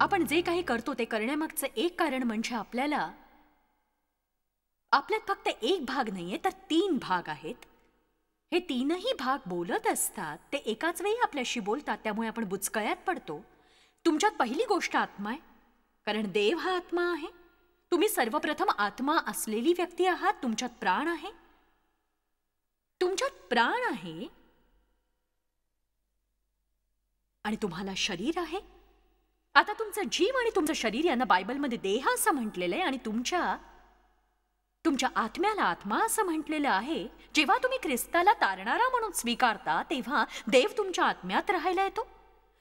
आपण जे काही करतो ते करण्यामागचं एक कारण म्हणजे आपल्यात फक्त एक भाग नाहीये तर 3 भाग आहेत. हे 3ही भाग बोलत असतात, ते एकाच वेळी आपल्याशी बोलतात, त्यामुळे आपण बुचकळ्यात पडतो. तुमच्यात पहिली गोष्ट आत्मा आहे, कारण देव हा आत्मा आहे. तुम्ही सर्वप्रथम आत्मा असलेली व्यक्ती आहात. तुमच्यात प्राण आहे, आणि तुम्हाला शरीर आहे. आता तुमचं जीव आणि तुमचं शरीर यांना बायबलमध्ये देह असं म्हटलेलं आहे, आणि तुमच्या आत्म्याला आत्मा असं म्हटलेलं आहे. जेव्हा तुम्ही ख्रिस्ताला तारणारा म्हणून स्वीकारता तेव्हा देव तुमच्या आत्म्यात राहायला येतो.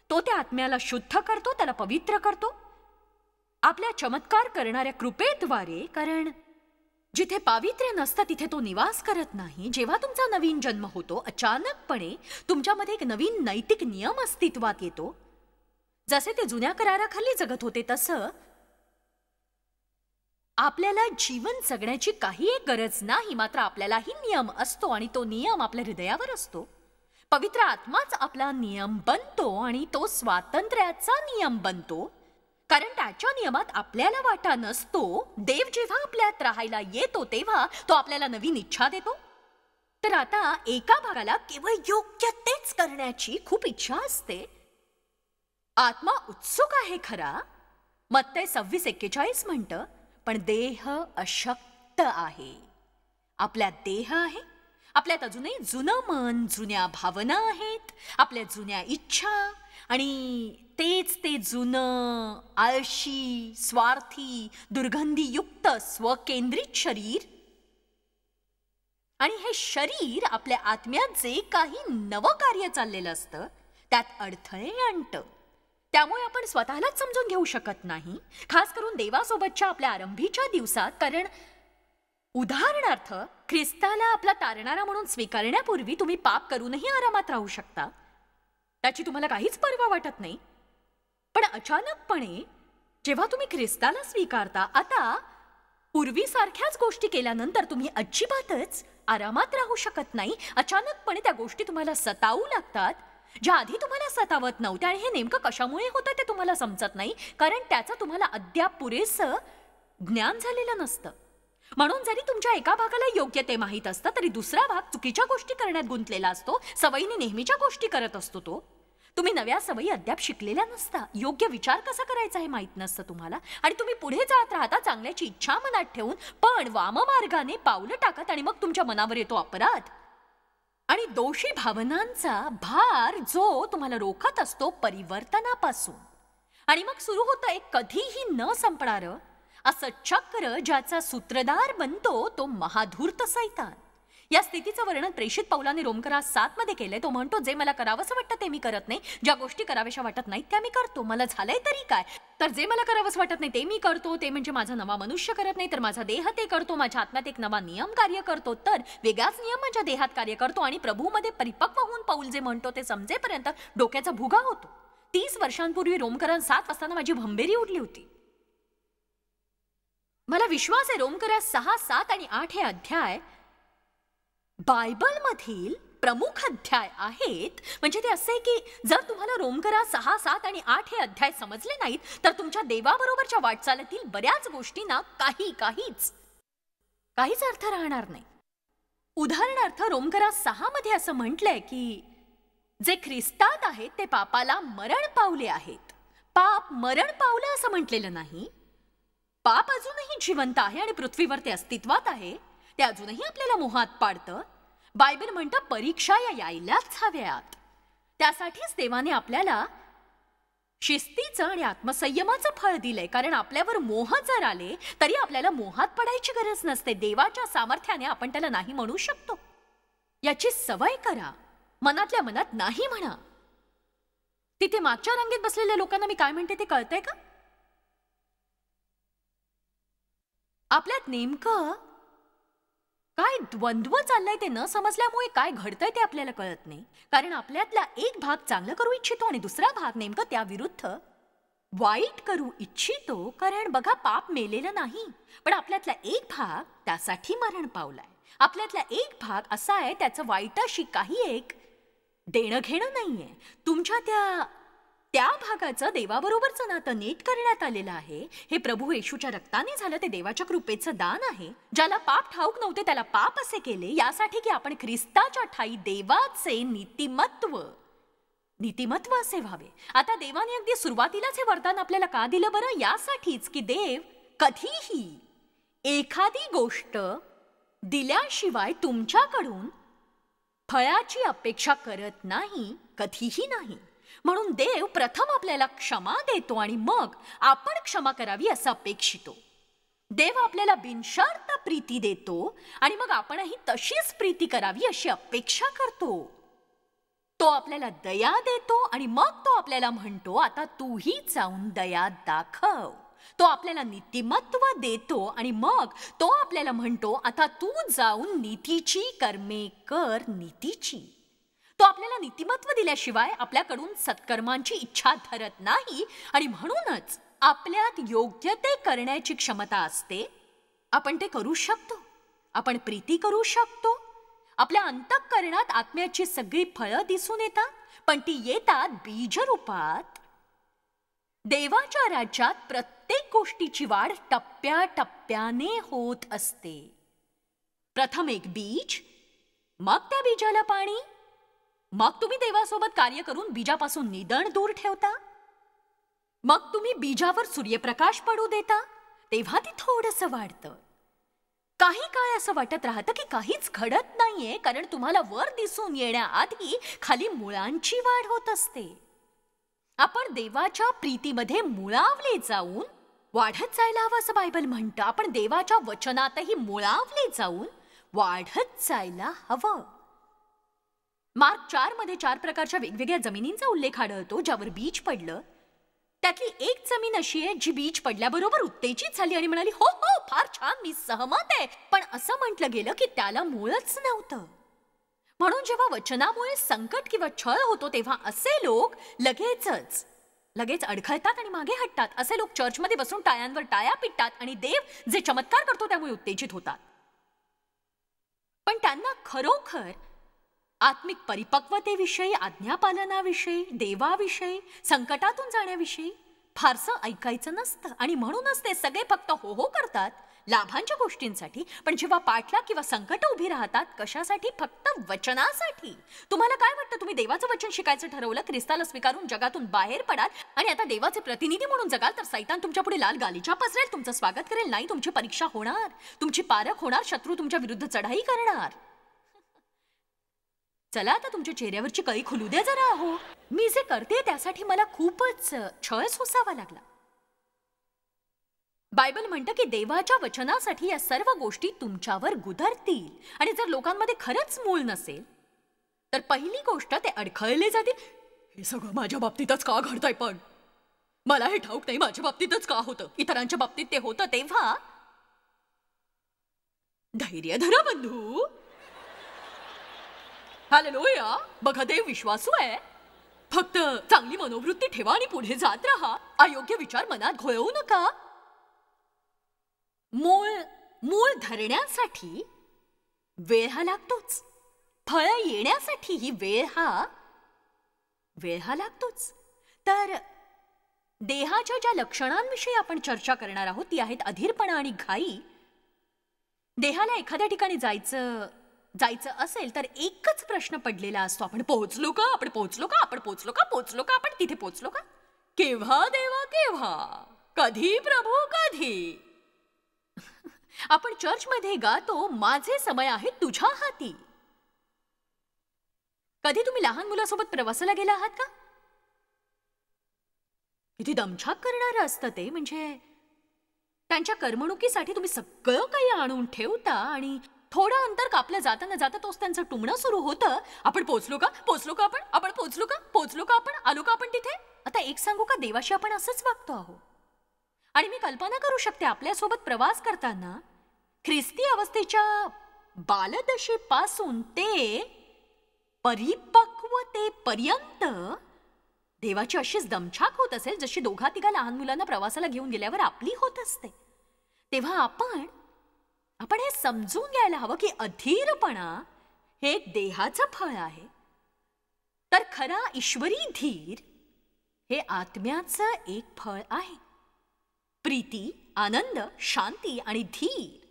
तो त्या आत्म्याला शुद्ध करतो, त्याला पवित्र करतो आपल्या चमत्कार करणाऱ्या कृपेद्वारे. कारण जिथे पावित्र्य नसतं तिथे तो निवास करत नाही. जेव्हा तुमचा नवीन जन्म होतो, अचानकपणे तुमच्यामध्ये एक नवीन नैतिक नियम अस्तित्वात येतो. जसे ते जुन्या कराराखाली जगत होते तसं आपल्याला जीवन जगण्याची काही एक गरज नाही, मात्र आपल्यालाही नियम असतो, आणि तो नियम आपल्या हृदयावर असतो. पवित्र आत्माच आपला नियम बनतो, आणि तो स्वातंत्र्याचा नियम बनतो, कारण त्याच्या नियमात आपल्याला वाटा नसतो. देव जेव्हा आपल्यात राहायला येतो तेव्हा तो आपल्याला नवीन इच्छा देतो. तर आता एका भागाला केवळ योग्य तेच करण्याची खूप इच्छा असते. आत्मा उत्सुक आहे खरा, मत्तय 26:41 म्हणतं, पण देह अशक्त आहे. आपल्यात देह आहे, आपल्यात अजूनही जुनं मन, जुन्या भावना आहेत, आपल्या जुन्या इच्छा, आणि ते जुनं आळशी, स्वार्थी, दुर्गंधीयुक्त, स्वकेंद्रित शरीर. आणि हे शरीर आपल्या आत्म्यात जे काही नवं कार्य चाललेलं असतं त्यात अडथळे आणतं. त्यामुळे आपण स्वतःलाच समजून घेऊ शकत नाही, खास करून देवासोबतच्या आपल्या आरंभीच्या दिवसात. कारण उदाहरणार्थ, ख्रिस्ताला आपला तारणारा म्हणून स्वीकारण्यापूर्वी तुम्ही पाप करूनही आरामात राहू शकता, त्याची तुम्हाला काहीच पर्वा वाटत नाही. पण अचानकपणे जेव्हा तुम्ही ख्रिस्ताला स्वीकारता, आता पूर्वीसारख्याच गोष्टी केल्यानंतर तुम्ही अजिबातच आरामात राहू शकत नाही. अचानकपणे त्या गोष्टी तुम्हाला सतावू लागतात, ज्या आधी तुम्हाला सतावत नव्हत्या, आणि हे नेमकं कशामुळे होतं ते तुम्हाला समजत नाही, कारण त्याचं तुम्हाला अद्याप पुरेसं ज्ञान झालेलं नसतं. म्हणून जरी तुमच्या एका भागाला योग्य ते माहीत असतं, तरी दुसरा भाग चुकीच्या गोष्टी करण्यात गुंतलेला असतो. सवयीने नेहमीच्या गोष्टी करत असतो तो. तुम्ही नव्या सवयी अद्याप शिकलेल्या नसता. योग्य विचार कसा करायचा हे माहीत नसतं तुम्हाला, आणि तुम्ही पुढे जात राहता चांगल्याची इच्छा मनात ठेवून, पण वाममार्गाने पावलं टाकत, आणि मग तुमच्या मनावर येतो अपराध आणि दोषी भावनांचा भार, जो तुम्हाला रोखत असतो परिवर्तनापासून. आणि मग सुरू होतं एक कधीही न संपणारं असं चक्र, ज्याचा सूत्रधार बनतो तो महाधूर्त सैतान. या स्थितीचं वर्णन प्रेषित पौलाने रोमकरास 7 मध्ये केलंय. तो म्हणतो, जे मला करावंसं वाटतं ते मी करत नाही, ज्या गोष्टी कराव्याशा वाटत नाहीत त्या मी करतो. मला झालंय तरी काय, तर जे मला करावंसं वाटत नाही ते मी करतो. ते म्हणजे माझा नवा मनुष्य करत नाही, तर माझा देह ते करतो. माझ्या आत्म्यात एक नवा नियम कार्य करतो, तर वेगळाच नियम माझ्या देहात कार्य करतो. आणि प्रभूमध्ये परिपक्व होऊन पौल जे म्हणतो ते समजेपर्यंत डोक्याचा भुगा होतो. 30 वर्षांपूर्वी रोमकरास 7 असताना माझी भंबेरी उडली होती. मला विश्वास आहे रोमकरास 6, 7 आणि 8 हे अध्याय बायबलमधील प्रमुख अध्याय आहेत. म्हणजे ते असे की जर तुम्हाला रोमकरास 6, 7 आणि 8 हे अध्याय समजले नाहीत, तर तुमच्या देवाबरोबरच्या वाटचालीतील बऱ्याच गोष्टींना काहीच अर्थ राहणार नाही. उदाहरणार्थ, रोमकरास 6 मध्ये असं म्हटलंय की जे ख्रिस्तात आहेत ते पापाला मरण पावले आहेत. पाप मरण पावलं असं म्हटलेलं नाही. पाप अजूनही जिवंत आहे आणि पृथ्वीवर ते अस्तित्वात आहे. ते अजूनही आपल्याला मोहात पाडतं. बायबल म्हणतं परीक्षा यायलाच हव्यात. त्यासाठीच देवाने आपल्याला शिस्तीचं आणि आत्मसंयमाचं फळ दिलंय. कारण आपल्यावर मोह जर आले तरी आपल्याला मोहात पडायची गरज नसते. देवाच्या सामर्थ्याने आपण त्याला नाही म्हणू शकतो. याची सवय करा. मनातल्या मनात नाही म्हणा. तिथे मागच्या रांगेत बसलेल्या लोकांना मी काय म्हणते ते कळतंय का? आपल्यात नेमकं काय द्वंद्व चाललंय ते न समजल्यामुळे काय घडतंय ते आपल्याला कळत नाही. कारण आपल्यातला एक भाग चांगलं करू इच्छितो आणि दुसरा भाग नेमकं त्या विरुद्ध वाईट करू इच्छितो. कारण बघा, पाप मेलेलं नाही, पण आपल्यातला एक भाग त्यासाठी मरण पावलाय. आपल्यातला एक भाग असा आहे त्याचं वाईटाशी काही एक देणं घेणं नाहीये. तुमच्या त्या भागाचं देवाबरोबरचं नातं नीट करण्यात आलेलं आहे. हे प्रभू येशूच्या रक्ताने झालं, ते देवाच्या कृपेचं दान आहे. ज्याला पाप ठाऊक नव्हते त्याला पाप असे केले, यासाठी की आपण ख्रिस्ताच्या ठाई देवाचे नीतिमत्व असे व्हावे. आता देवाने अगदी सुरुवातीलाच हे वरदान आपल्याला का दिलं बरं? यासाठीच की देव कधीही एखादी गोष्ट दिल्याशिवाय तुमच्याकडून फळाची अपेक्षा करत नाही, कधीही नाही. म्हणून देव प्रथम आपल्याला क्षमा देतो आणि मग आपण क्षमा करावी असं अपेक्षितो. देव आपल्याला बिनशर्त प्रीती देतो आणि मग आपणही तशीच प्रीती करावी अशी अपेक्षा करतो. तो आपल्याला दया देतो आणि मग तो आपल्याला म्हणतो, आता तूही जाऊन दया दाखव. तो आपल्याला नीतिमत्व देतो आणि मग तो आपल्याला म्हणतो, आता तू जाऊन नीतीची कर्मे कर, नीतीची. तो आपल्याला नीतिमत्व दिल्याशिवाय आपल्याकडून सत्कर्मांची इच्छा धरत नाही आणि म्हणूनच आपल्यात योग्य ते करण्याची क्षमता असते. आपण ते करू शकतो, आपण प्रीती करू शकतो. आपल्या अंतःकरणात आत्म्याची सगळी फळं दिसून येतात, पण ती येतात बीज रूपात. देवाच्या राज्यात प्रत्येक गोष्टीची वाढ टप्प्याटप्प्याने होत असते. प्रथम एक बीज, मग त्या बीजाला पाणी, मग तुम्ही देवासोबत कार्य करून बीजापासून निधन दूर ठेवता. मग तुम्ही बीजावर सूर्यप्रकाश पडू देता, तेव्हा ती थोडंसं वाढतं. काही काळ असं वाटत राहतं की काहीच घडत नाहीये, कारण तुम्हाला वर दिसून येण्याआधी खाली मुळांची वाढ होत असते. आपण देवाच्या प्रीतीमध्ये मुळावले जाऊन वाढत जायला हवं असं बायबल म्हणतं. आपण देवाच्या वचनातही मुळावले जाऊन वाढत जायला हवं. मार्क 4 मध्ये 4 प्रकारच्या वेगवेगळ्या जमिनींचा उल्लेख आढळतो ज्यावर बीज पडलं. त्यातली एक जमीन अशी आहे जी बीज पडल्याबरोबर उत्तेजित झाली आणि म्हणाली, हो हो फार छान, मी सहमत आहे. पण असं म्हटलं गेलं की त्याला मूळच नव्हतं. म्हणून जेव्हा वचनामुळे संकट किंवा छळ होतो तेव्हा असे लोक लगेच अडखळतात आणि मागे हटतात. असे लोक चर्चमध्ये बसून टाळ्यांवर टाळ्या पिटतात आणि देव जे चमत्कार करतो त्यामुळे उत्तेजित होतात. पण त्यांना खरोखर आत्मिक परिपक्वतेविषयी, आज्ञापालनाविषयी, देवाविषयी, संकटातून जाण्याविषयी फारसं ऐकायचं नसतं. आणि म्हणूनच ते सगळे फक्त हो हो करतात लाभांच्या गोष्टींसाठी. पण जेव्हा पाठलाग किंवा संकट उभी राहतात, कशासाठी? फक्त वचनासाठी. तुम्हाला काय वाटतं, तुम्ही देवाचं वचन शिकायचं ठरवलं, ख्रिस्ताला स्वीकारून जगातून बाहेर पडाल आणि आता देवाचे प्रतिनिधी म्हणून जगाल, तर सैतान तुमच्या पुढे लाल गालिचा पसरेल, तुमचं स्वागत करेल नाही, तुमची परीक्षा होणार, तुमची पारख होणार, शत्रू तुमच्या विरुद्ध चढाई करणार. चला आता तुमच्या चेहऱ्यावरची कळी खुलू द्या जरा. हो, मी जे करते त्यासाठी मला खूपच छळ सोसावा लागला. बायबल म्हणतं की देवाच्या वचनासाठी या सर्व गोष्टी तुमच्यावर गुदरतील. आणि जर लोकांमध्ये खरंच मूळ नसेल तर पहिली गोष्ट, ते अडखळले जातील. हे सगळं माझ्या बाबतीतच का घडतंय? पण मला हे ठाऊक नाही माझ्या बाबतीतच का होतं, इतरांच्या बाबतीत ते होतं. तेव्हा धैर्य धरा बंधू. हालेलुया. बघा, देव विश्वासू आहे. फक्त चांगली मनोवृत्ती ठेवा आणि पुढे जात राहा. अयोग्य विचार मनात घोळवू नका. मूळ धरण्यासाठी वेळ हा लागतोच. फळ येण्यासाठी वेळ हा लागतोच. तर देहाच्या ज्या लक्षणांविषयी आपण चर्चा करणार आहोत ती आहेत अधीरपणा आणि घाई. देहाला एखाद्या ठिकाणी जायचं असेल तर एकच प्रश्न पडलेला असतो, आपण पोहोचलो का? आपण पोहोचलो का? आपण पोहोचलो का? पोहोचलो का? आपण तिथे पोहोचलो का? केव्हा देवा केव्हा? कधी प्रभू कधी? आपण चर्चमध्ये गातो, माझे समय आहे तुझ्या हाती. कधी तुम्ही लहान मुलासोबत प्रवासाला गेला आहात का? किती दमछाक करणारं असतं ते. म्हणजे त्यांच्या करमणुकीसाठी तुम्ही सगळं काही आणून ठेवता आणि थोडं अंतर कापलं जाता तोच त्यांचं टुमणं सुरू होतं. आपण पोहोचलो का? पोहोचलो का? आपण पोहोचलो का? पोहोचलो का? आपण आलो का? आपण तिथे? आता एक सांगू का, देवाशी आपण असंच वागतो आहोत. आणि मी कल्पना करू शकते आपल्यासोबत प्रवास करताना ख्रिस्ती अवस्थेच्या बालदशेपासून ते परिपक्वतेपर्यंत देवाची अशीच दमछाक होत असेल जशी दोघा तिघा लहान मुलांना प्रवासाला घेऊन गेल्यावर आपली होत असते. तेव्हा आपण हे समजून घ्यायला हवं की अधीरपणा हे एक देहाचं फळ आहे. तर खरा ईश्वरी धीर हे आत्म्याचं एक फळ आहे. प्रीती, आनंद, शांती आणि धीर.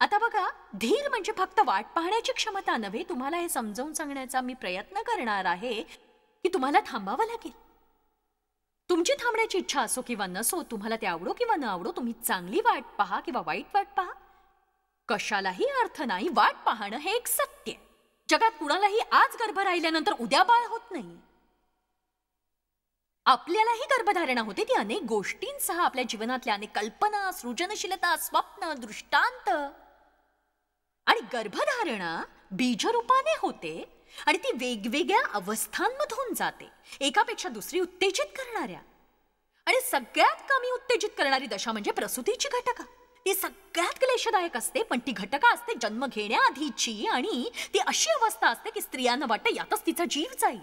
आता बघा, धीर म्हणजे फक्त वाट पाहण्याची क्षमता नव्हे. तुम्हाला हे समजावून सांगण्याचा मी प्रयत्न करणार आहे की तुम्हाला थांबावं लागेल. तुमची थांबण्याची इच्छा असो किंवा नसो, तुम्हाला ते आवडो किंवा न आवडो, तुम्ही चांगली वाट पहा किंवा वाईट वाट पहा, कशालाही अर्थ नाही. वाट पाहणं हे एक सत्य. जगात कुणालाही आज गर्भ राहिल्यानंतर उद्या बाळ होत नाही. आपल्यालाही गर्भधारणा होते. ती अनेक गोष्टींसह आपल्या जीवनातल्या अनेक कल्पना, सृजनशीलता, स्वप्न, दृष्टांत. आणि गर्भधारणा बीजरूपाने होते आणि ती वेगवेगळ्या अवस्थांमधून जाते, एकापेक्षा दुसरी उत्तेजित करणाऱ्या. आणि सगळ्यात कमी उत्तेजित करणारी दशा म्हणजे प्रसूतीची घटका. ती सगळ्यात क्लेशदायक असते, पण ती घटका असते जन्म घेण्याआधीची. आणि ती अशी अवस्था असते की स्त्रियांना वाटतं यातच तिचा जीव जाईल.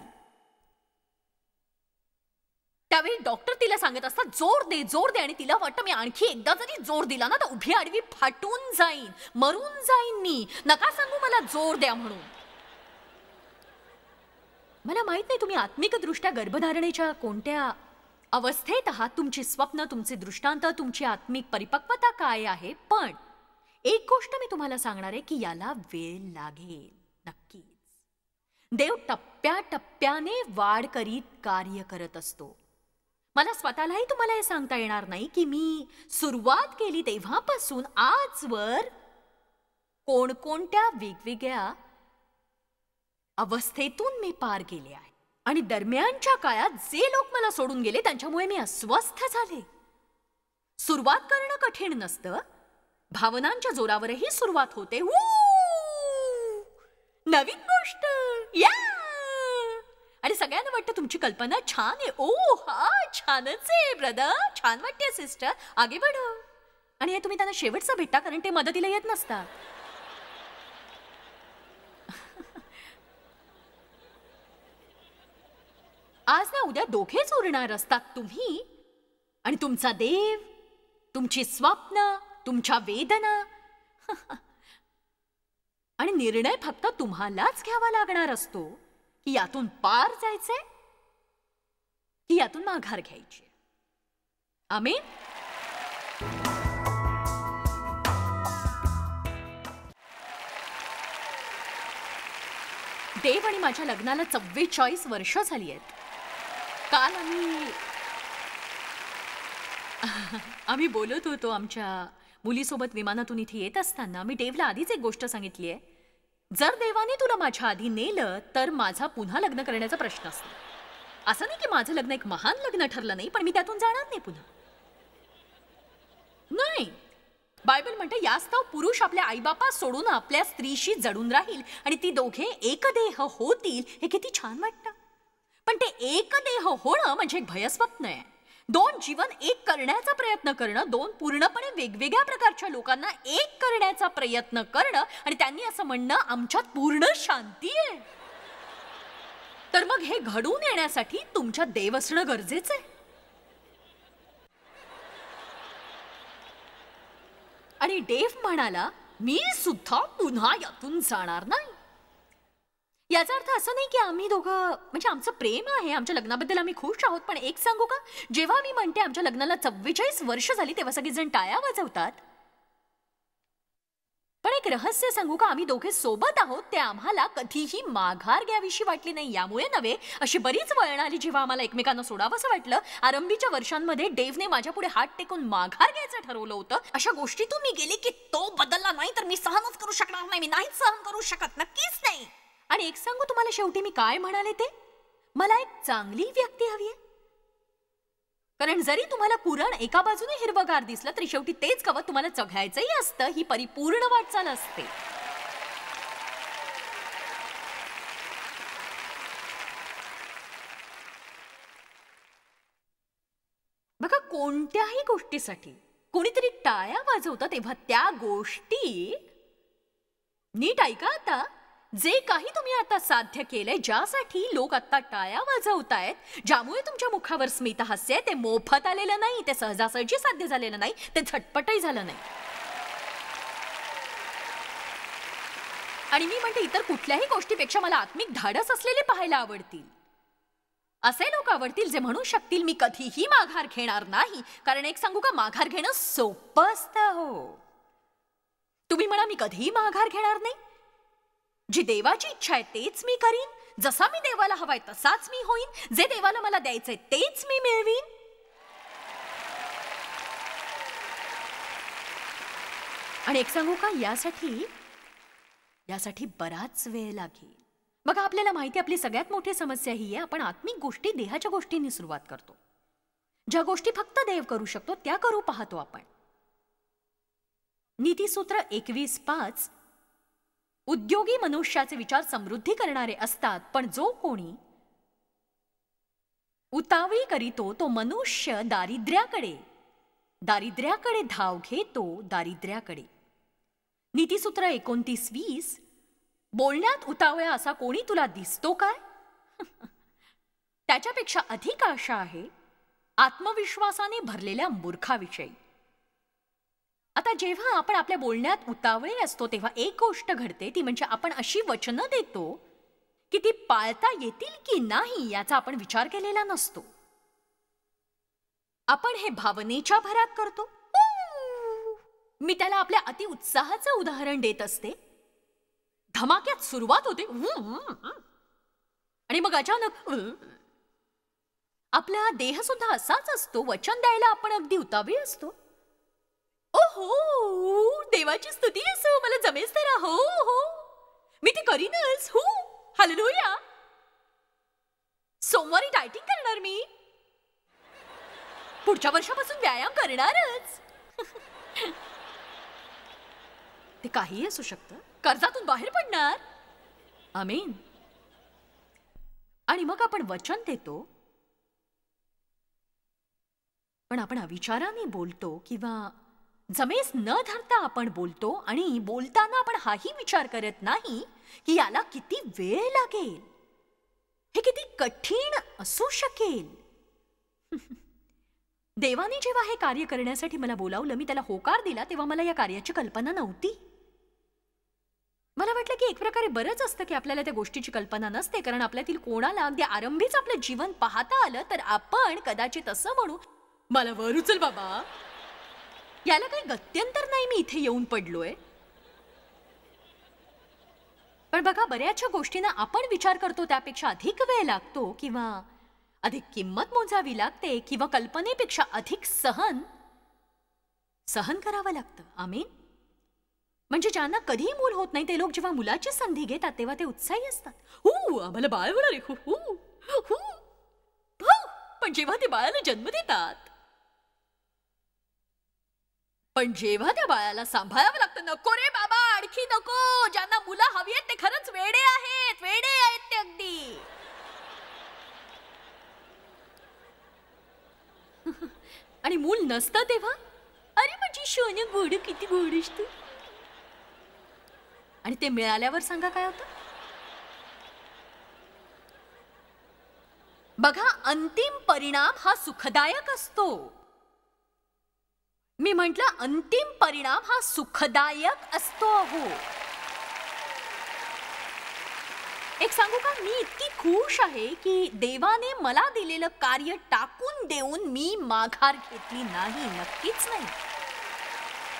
त्यावेळी डॉक्टर तिला सांगत असतात जोर दे, जोर दे. आणि तिला वाटतं मी आणखी एकदा जरी जोर दिला ना तर उभी आडवी फाटून जाईन, मरून जाईन मी. नका सांगू मला जोर द्या म्हणून. मला माहित नाही तुम्ही आत्मिकदृष्ट्या गर्भधारणेच्या कोणत्या अवस्थेत आहात, तुमची स्वप्न, तुमचे दृष्टांत, तुमची आत्मिक परिपक्वता काय आहे. पण एक गोष्ट मी तुम्हाला सांगणार आहे की याला वेळ लागेल नक्कीच. देव टप्प्याटप्प्याने वाढ करीत कार्य करत असतो. मला स्वतःलाही तुम्हाला हे सांगता येणार नाही की मी सुरुवात केली तेव्हापासून आजवर कोणकोणत्या वेगवेगळ्या अवस्थेतून मी पार गेले आहे. आणि दरम्यानच्या काळात जे लोक मला सोडून गेले त्यांच्यामुळे मी अस्वस्थ झाले. सुरुवात करणं कठीण नसतं, भावनांच्या जोरावरही सुरुवात होते. नवीन गोष्ट या. आणि सगळ्यांना वाटतं तुमची कल्पना छान आहे. ओ हा छानच आहे ब्रदर, छान वाटते सिस्टर, आगे बढो. आणि हे तुम्ही त्यांना शेवटचा भेटता कारण ते मदतीला येत नसतात. आज ना उद्या दोघेच उरणार असतात, तुम्ही आणि तुमचा देव, तुमची स्वप्न, तुमच्या वेदना. आणि निर्णय फक्त तुम्हालाच घ्यावा लागणार असतो की यातून पार जायचंय की यातून माघार घ्यायची. आमेन. देव आणि माझ्या लग्नाला 44 वर्ष झाली आहेत. काल आम्ही बोलत होतो आमच्या मुलीसोबत विमानातून इथे येत असताना. मी देवला आधीच एक गोष्ट सांगितली आहे, जर देवाने तुला माझ्या आधी नेलं तर माझा पुन्हा लग्न करण्याचा प्रश्न असतो. असं नाही की माझं लग्न एक महान लग्न ठरलं नाही, पण मी त्यातून जाणार नाही पुन्हा. नाही, बायबल म्हणते यास्तव पुरुष आपल्या आईबापा सोडून आपल्या स्त्रीशी जडून राहील आणि ती दोघे एकदेह होतील. हे किती छान वाटतं. पण ते एकदेह होणं म्हणजे एक भयस्वप्न आहे. दोन जीवन एक करण्याचा प्रयत्न करणं, दोन पूर्णपणे वेगवेगळ्या प्रकारच्या लोकांना एक करण्याचा प्रयत्न करणं आणि त्यांनी असं म्हणणं आमच्यात पूर्ण शांती आहे. तर मग हे घडून येण्यासाठी तुमच्यात देव असणं गरजेचं आहे. आणि देव म्हणाला मी सुद्धा पुन्हा यातून जाणार नाही. याचा अर्थ असं नाही की आम्ही दोघं म्हणजे आमचं प्रेम आहे, आमच्या लग्नाबद्दल आम्ही खुश आहोत. पण एक सांगू का, जेव्हा मी म्हणते आमच्या लग्नाला 44 वर्ष झाली तेव्हा सगळेजण टाळ्या वाजवतात. पण एक रहस्य सांगू का, आम्ही दोघे सोबत आहोत ते आम्हाला कधीही माघार घ्यावीशी वाटली नाही. यामुळे नव्हे, अशी बरीच वळण आली जेव्हा आम्हाला एकमेकांना सोडावंसं वाटलं. आरंभीच्या वर्षांमध्ये देवने माझ्या पुढे हात टेकून माघार घ्यायचं ठरवलं होतं. अशा गोष्टीतून मी गेले की तो बदलला नाही तर मी सहनच करू शकणार नाही, मी नाहीच सहन करू शकत, नक्कीच नाही. आणि एक सांगू तुम्हाला शेवटी मी काय म्हणाले ते, मला एक चांगली व्यक्ती हवी आहे. कारण जरी तुम्हाला कुरण एका बाजूने हिरवगार दिसलं तरी शेवटी तेच गवत तुम्हाला चघळायचंही असतं. ही परिपूर्ण वाटचाल असते. बघा, कोणत्याही गोष्टीसाठी कोणीतरी टाळ्या वाजवतं तेव्हा त्या गोष्टी नीट ऐका. आता जे काही तुम्ही आता साध्य केलंय, ज्यासाठी लोक आता टाळ्या वाजवतायत, ज्यामुळे तुमच्या मुखावर स्मित हास्य आहे, ते मोफत आलेलं नाही, ते सहजासहजी साध्य झालेलं नाही, ते झटपटही झालं नाही. आणि मी म्हणते इतर कुठल्याही गोष्टीपेक्षा मला आत्मिक धाडस असलेले पाहायला आवडतील. असे लोक आवडतील जे म्हणू शकतील मी कधीही माघार घेणार नाही, कारण एक सांगू का, माघार घेणं सोपं असतं हो. तुम्ही म्हणा मी कधीही माघार घेणार नाही, जी देवाची इच्छा आहे तेच मी करीन, जसा मी देवाला हवाय तसाच मी होईन, जे देवाला मला द्यायचंय तेच मी मिळवीन. आणि एक सांगू का, यासाठी बराच वेळ लागेल. बघा, आपल्याला माहिती, आपली सगळ्यात मोठी समस्या ही आहे, आपण आत्मिक गोष्टी देहाच्या गोष्टींनी सुरुवात करतो. ज्या गोष्टी फक्त देव करू शकतो त्या करू पाहतो आपण. नीतिसूत्र 21:5, उद्योगी मनुष्याचे विचार समृद्धी करणारे असतात, पण जो कोणी उतावळी करीतो तो मनुष्य दारिद्र्याकडे धाव घेतो, दारिद्र्याकडे. नीतिसूत्र 29:20, बोलण्यात उतावळा असा कोणी तुला दिसतो काय? त्याच्यापेक्षा अधिक आशा आहे आत्मविश्वासाने भरलेल्या मूर्खाविषयी. आता जेव्हा आपण आपल्या बोलण्यात उतावळे असतो तेव्हा एक गोष्ट घडते, ती म्हणजे आपण अशी वचनं देतो की ती पाळता येतील की नाही याचा आपण विचार केलेला नसतो. आपण हे भावनेच्या भरात करतो. मी त्याला आपल्या अतिउत्साहाचं उदाहरण देत असते. धमाक्यात सुरुवात होते आणि मग अचानक आपला देह सुद्धा असाच असतो. वचन द्यायला आपण अगदी उतावळी असतो. ओहो, देवाची स्तुती असो, मला जमेच तर, हो हो मी ते करीनच, हो हालेलुया. सोमवारी डायटिंग करणार, मी पुढच्या वर्षापासून व्यायाम करणारच. ते काही असू शकतं. कर्जातून बाहेर पडणार, आमीन. आणि मग आपण वचन देतो, पण आपण अविचाराने बोलतो किंवा जमेस न धरता आपण बोलतो. आणि बोलताना आपण हाही विचार करत नाही की याला किती वेळ लागेल, हे किती कठीण असू शकेल. देवाने जेव्हा हे कार्य करण्यासाठी मला बोलावलं, मी त्याला होकार दिला, तेव्हा मला या कार्याची कल्पना नव्हती. मला वाटलं की एक प्रकारे बरंच असतं की आपल्याला त्या गोष्टीची कल्पना नसते, कारण आपल्यातील कोणाला अगदी आरंभीच आपलं जीवन पाहता आलं तर आपण कदाचित असं म्हणू, मला वर उचल बाबा, याला काही गत्यंतर नाही, मी इथे येऊन पडलोय. पण बघा, बऱ्याचशा गोष्टींना आपण विचार करतो त्यापेक्षा अधिक वेळ लागतो, किंवा अधिक किंमत मोजावी लागते, किंवा कल्पनेपेक्षा अधिक सहन करावं लागतं. आमीन. म्हणजे ज्यांना कधीही मूल होत नाही ते लोक जेव्हा मुलाची संधी घेतात तेव्हा ते उत्साही असतात. आम्हाला बाळ होणार आहे. पण जेव्हा ते बाळाला जन्म देतात, पण जेव्हा त्या बाळाला सांभाळावं लागतं, नको रे बाबा, आणखी नको. ज्यांना मुलं हवी आहेत ते खरंच वेडे आहेत ते अगदी. आणि मूल नसतं तेव्हा, अरे माझी सोनं गोड, किती गोड असतो. आणि ते मिळाल्यावर सांगा काय होतं. बघा, अंतिम परिणाम हा सुखदायक असतो. मी म्हटलं, अंतिम परिणाम हा सुखदायक असतो. हो, एक सांगू का, मी इतकी खुश आहे की देवाने मला दिलेलं कार्य टाकून देऊन मी माघार घेतली नाही, नक्कीच नाही.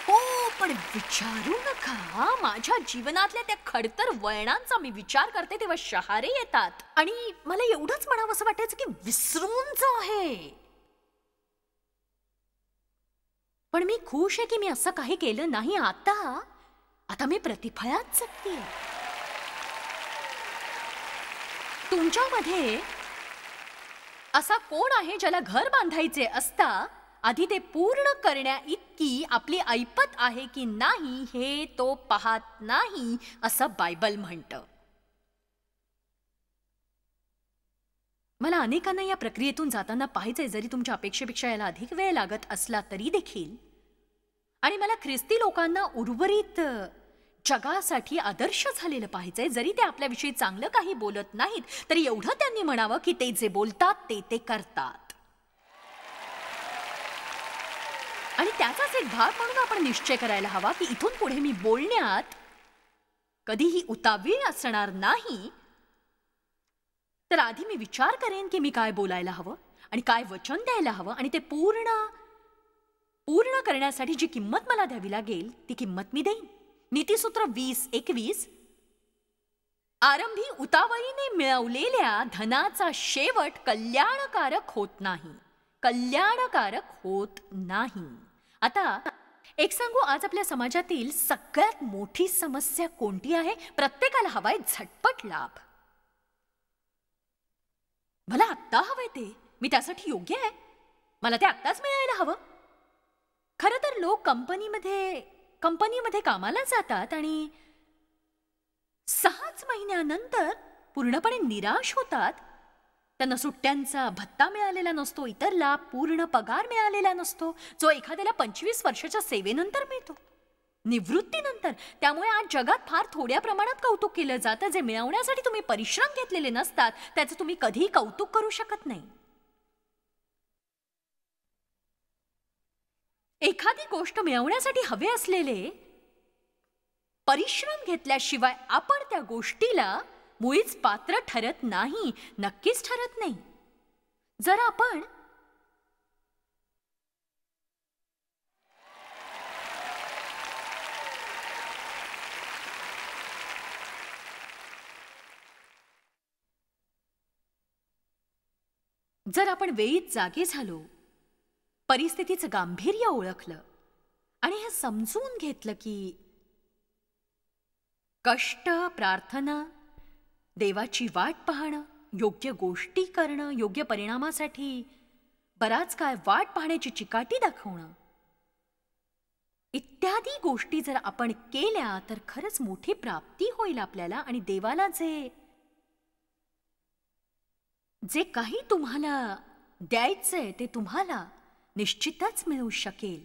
हो, पण विचारू नका, माझ्या जीवनातल्या त्या खडतर वळणांचा मी विचार करते तेव्हा शहारे येतात. आणि मला एवढंच म्हणावं असं वाटायचं की विसरून जा हे. पण मी खुश आहे की मी असं काही केलं नाही. आता मी प्रतिफळात जगते. तुमच्यामध्ये असा कोण आहे ज्याला घर बांधायचे असता आधी ते पूर्ण करण्या इतकी आपली ऐपत आहे की नाही हे तो पाहत नाही, असं बायबल म्हणतं. मला अनेकांना या प्रक्रियेतून जाताना पाहायचंय, जरी तुमच्या अपेक्षेपेक्षा याला अधिक वेळ लागत असला तरी देखील. आणि मला ख्रिस्ती लोकांना उर्वरित जगासाठी आदर्श झालेलं पाहिजे. जरी ते आपल्याविषयी चांगलं काही बोलत नाहीत तरी एवढं त्यांनी म्हणावं की ते जे बोलतात ते करतात. आणि त्याचाच एक भाग म्हणून आपण निश्चय करायला हवा की इथून पुढे मी बोलण्यात कधीही उतावीळ असणार नाही. तर आधी मी विचार करेन की मी काय बोलायला हवं आणि काय वचन द्यायला हवं, आणि ते पूर्ण करण्यासाठी जी किंमत मला द्यावी लागेल ती किंमत मी देईन. नीतिसूत्र 20:21, आरंभी उतावळीने मिळवलेल्या धनाचा शेवट कल्याणकारक होत नाही. कल्याणकारक होत नाही. आता एक सांगू, आज आपल्या समाजातील सगळ्यात मोठी समस्या कोणती आहे? प्रत्येकाला हवाय झटपट लाभ. मला आत्ता हवंय ते, मी त्यासाठी योग्य आहे, मला ते आत्ताच मिळायला हवं. खरं तर लोक कंपनीमध्ये कामाला जातात आणि 6 महिन्यानंतर पूर्णपणे निराश होतात. त्यांना सुट्ट्यांचा भत्ता मिळालेला नसतो, इतर लाभ, पूर्ण पगार मिळालेला नसतो, जो एखाद्याला 25 वर्षाच्या सेवेनंतर मिळतो, निवृत्तीनंतर. त्यामुळे आज जगात फार थोड्या प्रमाणात कौतुक केलं जातं. जे मिळवण्यासाठी तुम्ही परिश्रम घेतलेले नसतात त्याचं तुम्ही कधीही कौतुक करू शकत नाही. एखादी गोष्ट मिळवण्यासाठी हवे असलेले परिश्रम घेतल्याशिवाय आपण त्या गोष्टीला मुळीच पात्र ठरत नाही, नक्कीच ठरत नाही. जर आपण वेळीच जागे झालो, परिस्थितीचं गांभीर्य ओळखलं आणि हे समजून घेतलं की कष्ट, प्रार्थना, देवाची वाट पाहणं, योग्य गोष्टी करणं, योग्य परिणामासाठी बराच काळ वाट पाहण्याची चिकाटी दाखवणं, इत्यादी गोष्टी जर आपण केल्या तर खरंच मोठी प्राप्ती होईल आपल्याला. आणि देवाला जे काही तुम्हाला द्यायचंय ते तुम्हाला निश्चितच मिळू शकेल.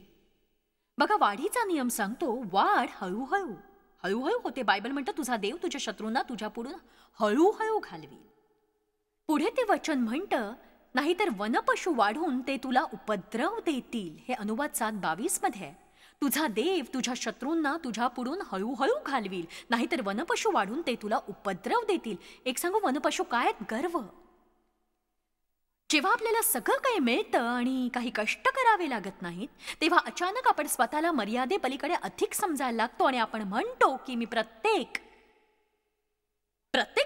बघा, वाढीचा नियम सांगतो, वाढ हळूहळू होते. बायबल म्हणतं, तुझा देव तुझ्या शत्रूंना तुझ्या पुढून हळूहळू घालवी. पुढे ते वचन म्हणतं, नाहीतर वनपशु वाढून ते तुला उपद्रव देतील. हे अनुवाद 7:22 मध्ये आहे. तुझा देव तुझ्या शत्रूंना तुझ्या पुढून हळूहळू घालवील, नाहीतर वनपशु वाढून ते तुला उपद्रव देतील. एक सांगू, वनपशु काय? गर्व. जेव्हा आपल्याला सगळं काही मिळतं आणि काही कष्ट करावे लागत नाहीत, तेव्हा अचानक आपण स्वतःला मर्यादेपलीकडे अधिक समजायला लागतो आणि आपण म्हणतो की मी प्रत्येक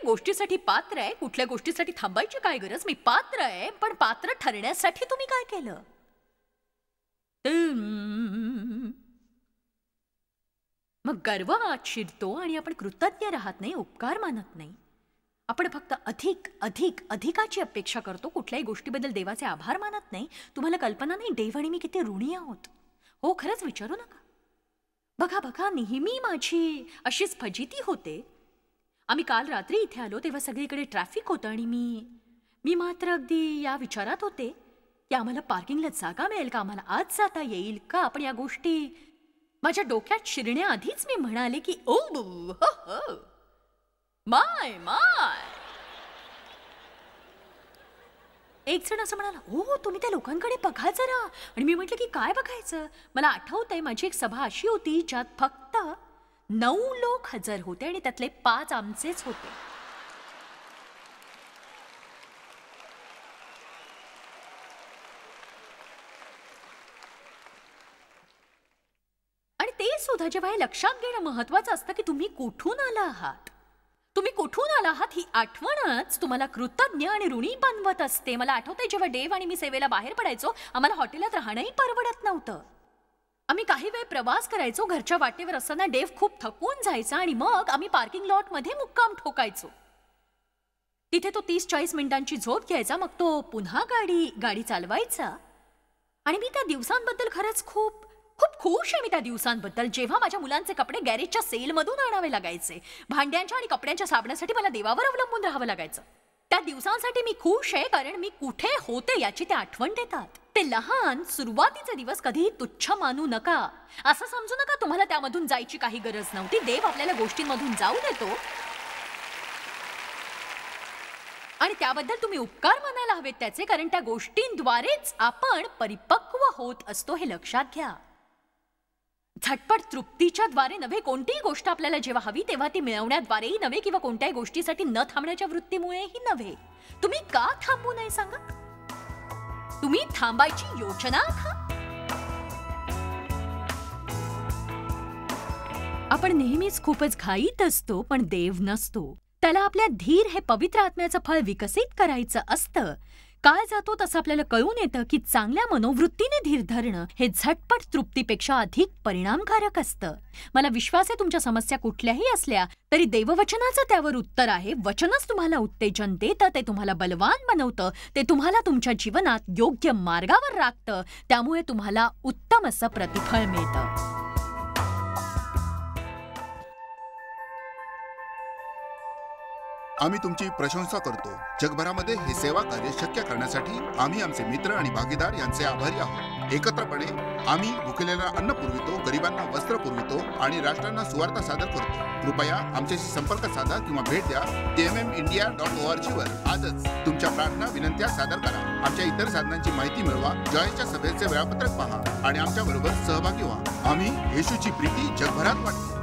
गोष्टीसाठी पात्र आहे. कुठल्या गोष्टीसाठी थांबायची काय गरज? मी पात्र आहे. पण पात्र ठरण्यासाठी तुम्ही काय केलं? मग गर्व आत शिरतो आणि आपण कृतज्ञ राहत नाही, उपकार मानत नाही. आपण फक्त अधिकाची अपेक्षा करतो. कुठल्याही गोष्टीबद्दल देवाचे आभार मानत नाही. तुम्हाला कल्पना नाही, देव आणि मी किती ऋणी आहोत. हो, खरंच विचारू नका. बघा, नेहमी माझी अशीच फजिती होते. आम्ही काल रात्री इथे आलो तेव्हा सगळीकडे ट्रॅफिक होतं आणि मी मात्र अगदी या विचारात होते की आम्हाला पार्किंगला जागा मिळेल का, आम्हाला आज जाता येईल का. आपण या गोष्टी माझ्या डोक्यात शिरण्याआधीच मी म्हणाले की ओ हो माय. एक जण असं म्हणाला, हो तुम्ही त्या लोकांकडे बघा जरा. आणि मी म्हटलं की काय बघायचं? मला आठवतंय, माझी एक सभा अशी होती ज्यात फक्त 9 लोक हजर होते आणि त्यातले 5 आमचेच होते. आणि ते सुद्धा जेव्हा हे लक्षात घेणं महत्वाचं असतं की तुम्ही कुठून आला आहात. ही आठवणच तुम्हाला कृतज्ञ आणि ऋणी बनवत असते. मला आठवतंय, जेव्हा देव आणि मी सेवेला बाहेर पडायचो, आम्हाला हॉटेलात राहणंही परवडत नव्हतं. आम्ही काही वेळ प्रवास करायचो. घरच्या वाटेवर असताना देव खूप थकून जायचा आणि मग आम्ही पार्किंग लॉट मध्ये मुक्काम ठोकायचो. तिथे तो 30-40 मिनिटांची झोप घ्यायचा, मग तो पुन्हा गाडी चालवायचा. आणि मी त्या दिवसांबद्दल खरंच खूप खुश आहे. मी त्या दिवसांबद्दल, जेव्हा माझ्या मुलांचे कपडे गॅरेजच्या सेलमधून आणावे लागायचे. भांड्यांच्या आणि कपड्यांच्या साबणासाठी मला देवावर अवलंबून राहावं लागायचं. त्या दिवसांसाठी मी खुश आहे, कारण मी कुठे होते याची ते आठवण देतात. ते लहान सुरुवातीचे दिवस कधीही तुच्छ मानू नका. असं समजू नका तुम्हाला त्यामधून जायची काही गरज नव्हती. देव आपल्याला गोष्टींमधून जाऊ देतो आणि त्याबद्दल तुम्ही उपकार मानायला हवेत त्याचे, कारण त्या गोष्टींद्वारेच आपण परिपक्व होत असतो. हे लक्षात घ्या. झटपट तृप्तीच्या द्वारे नव्हे, कोणतीही गोष्ट आपल्याला जेव्हा हवी तेव्हा ती मिळवण्याद्वारेही नव्हे, किंवा कोणत्याही गोष्टीसाठी न थांबण्याच्या वृत्तीमुळेही नव्हे. तुम्ही का थांबू नये सांगा? तुम्ही थांबायची योजना आखा. आपण नेहमीच खूपच घाईत असतो, पण देव नसतो. त्याला आपल्या धीर हे पवित्र आत्म्याचं फळ विकसित करायचं असतं. काळ जातो तसं आपल्याला कळून येतं की चांगल्या मनोवृत्तीने धीर धरणं हे झटपट तृप्तीपेक्षा अधिक परिणामकारक असतं. मला विश्वास आहे, तुमच्या समस्या कुठल्याही असल्या तरी देववचनाचं त्यावर उत्तर आहे. वचनच तुम्हाला उत्तेजन देतं, ते तुम्हाला बलवान बनवतं, ते तुम्हाला तुमच्या जीवनात योग्य मार्गावर राखतं. त्यामुळे तुम्हाला उत्तम असं प्रतिफळ मिळतं. आम्ही तुमची प्रशंसा करतो. जगभरामध्ये हे सेवा कार्य शक्य करण्यासाठी आम्ही आमचे मित्र आणि भागीदार यांचे आभारी आहोत. एकत्रपणे आम्ही भुकेलेला अन्न पुरवितो, गरिबांना वस्त्र पुरवितो आणि राष्ट्रांना सुवार्ता सादर करतो. कृपया आमच्याशी संपर्क साधा किंवा भेट द्या tmmindia.org वर. आजच तुमच्या प्रार्थना विनंत्या सादर करा. आमच्या इतर साधनांची माहिती मिळवा, जॉयच्या सभेचे वेळापत्रक पहा आणि आमच्या बरोबर सहभागी व्हा. आम्ही येशूची प्रीती जगभरात वाटतो.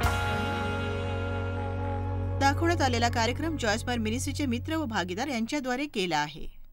दाखवण्यात आलेला कार्यक्रम जॉयस बार मिनिस्ट्रीचे मित्र व भागीदार यांच्याद्वारे केला आहे.